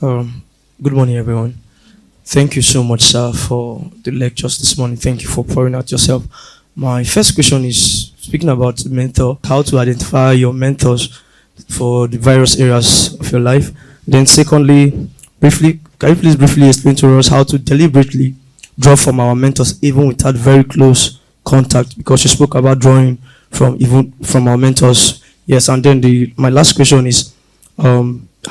Um, Good morning, everyone. Thank you so much, sir, for the lectures this morning. Thank you for pouring out yourself. My first question is speaking about mentor, how to identify your mentors for the various areas of your life. Then, secondly, briefly, can you please briefly explain to us how to deliberately draw from our mentors even without very close contact? Because you spoke about drawing from even from our mentors. Yes, and then the my last question is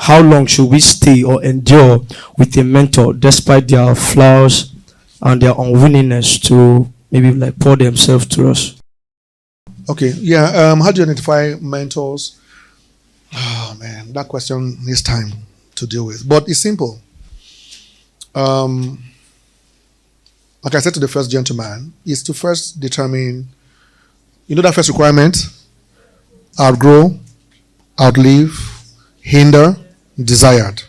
how long should we stay or endure with a mentor despite their flaws and their unwillingness to maybe like pour themselves to us? Okay, yeah. How do you identify mentors? Oh man, that question needs time to deal with. But it's simple. Um, like I said to the first gentleman, is to first determine, that first requirement: outgrow, outlive, hinder, desired.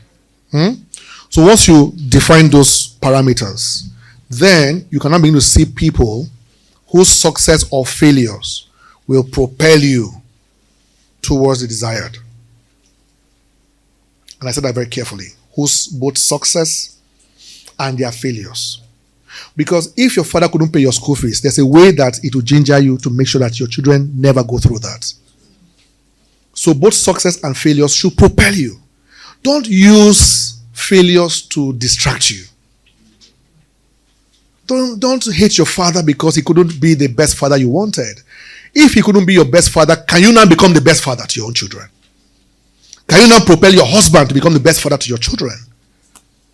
So once you define those parameters, then you can now begin to see people whose success or failures will propel you towards the desired. And I said that very carefully. Whose both success and their failures. Because if your father couldn't pay your school fees, there's a way that it will ginger you to make sure that your children never go through that. So both success and failures should propel you. Don't use failures to distract you. Don't hate your father because he couldn't be the best father you wanted. If he couldn't be your best father, can you now become the best father to your own children? Can you now propel your husband to become the best father to your children?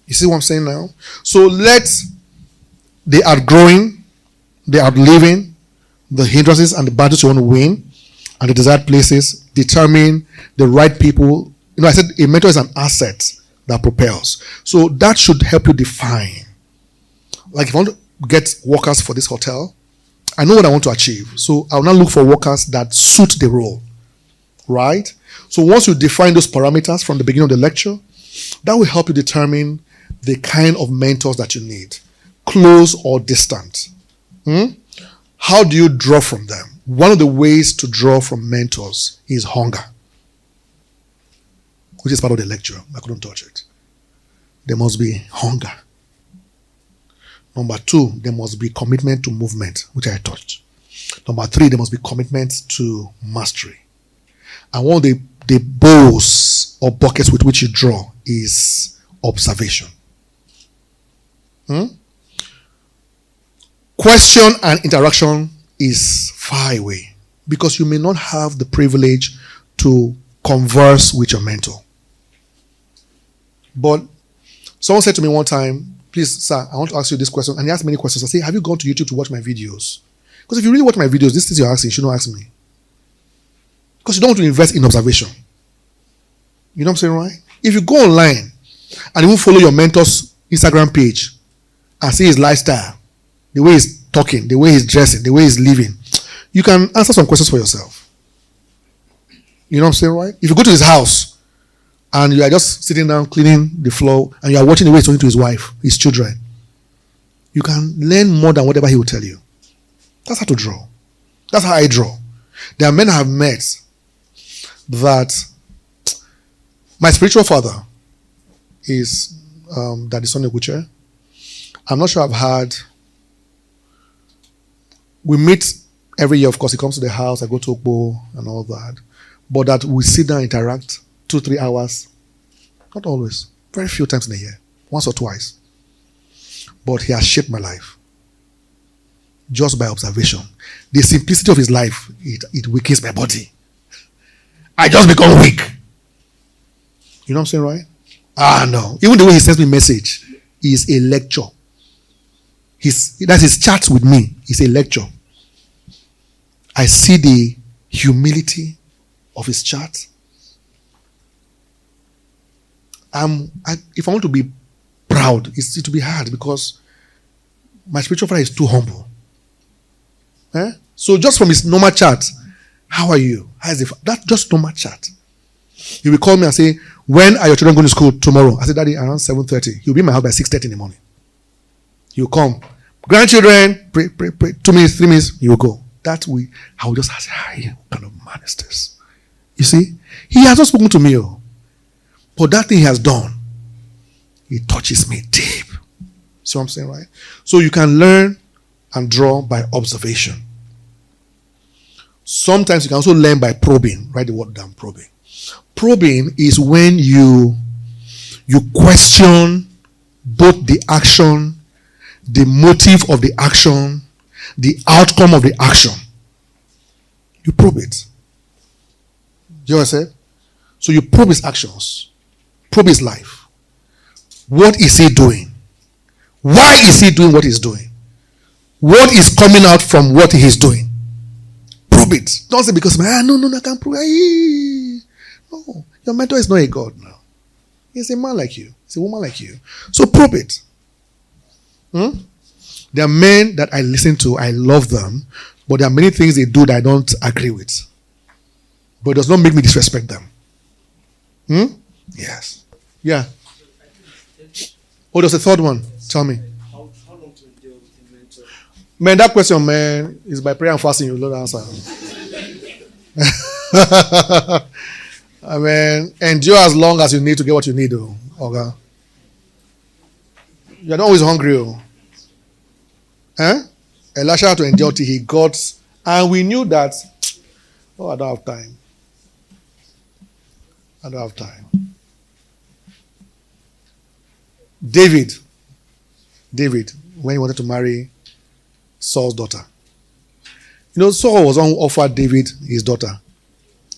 You see what I'm saying now? So let the outgrowing, the outliving, the hindrances and the battles you want to win, and the desired places determine the right people. I said a mentor is an asset that propels. So that should help you define. Like if I want to get workers for this hotel, I know what I want to achieve. So I'll now look for workers that suit the role. Right? So once you define those parameters from the beginning of the lecture, that will help you determine the kind of mentors that you need. Close or distant. How do you draw from them? One of the ways to draw from mentors is hunger, which is part of the lecture. I couldn't touch it. There must be hunger. Number 2, there must be commitment to movement, which I touched. Number 3, there must be commitment to mastery. And one of the bowls or buckets with which you draw is observation. Question and interaction is far away because you may not have the privilege to converse with your mentor. But someone said to me one time, please, sir, I want to ask you this question. And he asked many questions. I say, have you gone to YouTube to watch my videos? Because if you really watch my videos, this is you're asking, you should not ask me. Because you don't want to invest in observation. You know what I'm saying, right? If you go online and even follow your mentor's Instagram page and see his lifestyle, the way he's talking, the way he's dressing, the way he's living, you can answer some questions for yourself. You know what I'm saying, right? If you go to his house and you are just sitting down cleaning the floor and you are watching the way he's talking to his wife, his children, you can learn more than whatever he will tell you. That's how to draw. That's how I draw. There are men I have met that my spiritual father is Daddy Sonny Guche. I'm not sure I've had. We meet every year, of course. He comes to the house. I go to Okbo and all that. But that we sit down, interact 2-3 hours. Not always. Very few times in a year. Once or twice. But he has shaped my life. Just by observation. The simplicity of his life, it weakens my body. I just become weak. You know what I'm saying, right? No. Even the way he sends me message is a lecture. That's his chat with me. It's a lecture. I see the humility of his chat. If I want to be proud, it will be hard because my spiritual father is too humble. So just from his normal chat, how are you? That's just normal chat. He will call me and say, when are your children going to school tomorrow? I said, Daddy, around 7:30. He'll be in my house by 6:30 in the morning. He'll come. Grandchildren, pray, 2 minutes, 3 minutes, he will go. That way, I will just ask, what kind of man is this? You see? He has not spoken to me. But that thing he has done it touches me deep. See what I'm saying, right? So you can learn and draw by observation. Sometimes you can also learn by probing. Write the word down, probing. Probing is when you question both the action, the motive of the action, the outcome of the action. You probe it. You know what I said? So you probe his actions, probe his life. What is he doing? Why is he doing what he's doing? What is coming out from what he's doing? Prove it. Don't say because no, I can't prove it. No, your mentor is not a God now. He's a man like you. He's a woman like you. So prove it. There are men that I listen to, I love them, but there are many things they do that I don't agree with. But it does not make me disrespect them. Yes. Yeah. Oh, there's a third one. Tell me. How long to endure with a mentor? Man, that question, man, is by prayer and fasting. You don't answer. I mean, endure as long as you need to get what you need, though. Okay. You're not always hungry, oh. Elisha had to endure till he got, and we knew that. Oh, I don't have time. I don't have time. David, when he wanted to marry Saul's daughter. You know, Saul was on offered David his daughter.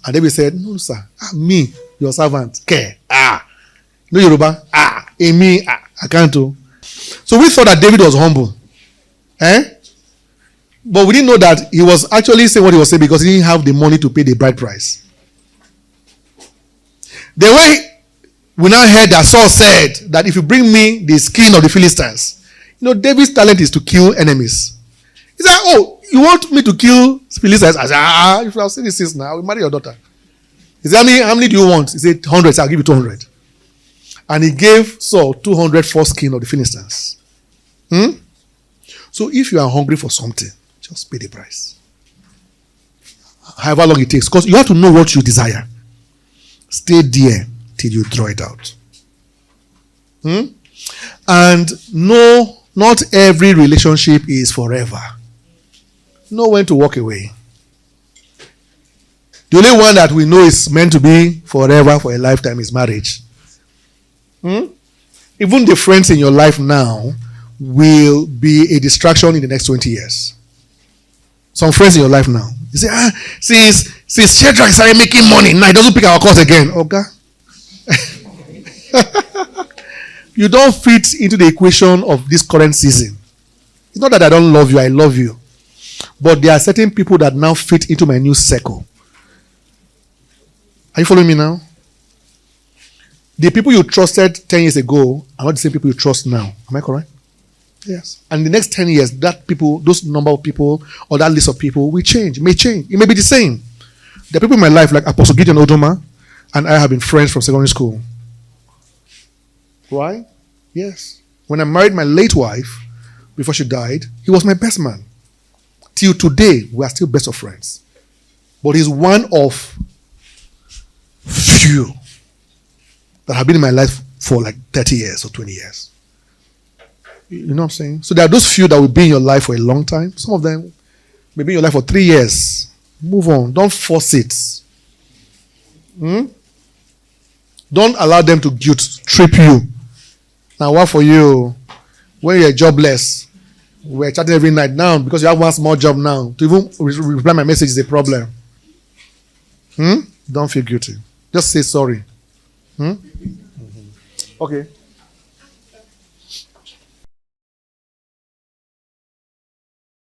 And David said, no, sir. Me, your servant. Care. No Yoruba. Me. I can't do. So we thought that David was humble. But we didn't know that he was actually saying what he was saying because he didn't have the money to pay the bride price. The way we now heard that Saul said that if you bring me the skin of the Philistines, you know, David's talent is to kill enemies. He said, oh, you want me to kill Philistines? I said, if I'll say this is now, I will marry your daughter. He said, how many do you want? He said, 100. So I'll give you 200. And he gave Saul 200 foreskin of the Philistines. So if you are hungry for something, just pay the price. However long it takes. Because you have to know what you desire. Stay there till you draw it out. And no, not every relationship is forever. Know when to walk away. The only one that we know is meant to be forever for a lifetime is marriage. Even the friends in your life now will be a distraction in the next 20 years. Some friends in your life now. You say, since Shadrach started making money, now he doesn't pick our calls again. Okay. You don't fit into the equation of this current season. It's not that I don't love you, I love you. But there are certain people that now fit into my new circle. Are you following me now? The people you trusted 10 years ago are not the same people you trust now. Am I correct? Yes. And in the next 10 years, that people, those number of people, or that list of people will change, may change. It may be the same. There are people in my life like Apostle Gideon Odoma and I have been friends from secondary school. Why? Yes. When I married my late wife, before she died, he was my best man. Till today, we are still best of friends. But he's one of few that have been in my life for like 30 years or 20 years. You know what I'm saying? So there are those few that will be in your life for a long time. Some of them may be in your life for 3 years. Move on. Don't force it. Don't allow them to guilt trip you. Now, what for you? When you're jobless, we're chatting every night now because you have one small job now. To even reply my message is a problem. Don't feel guilty. Just say sorry. Okay.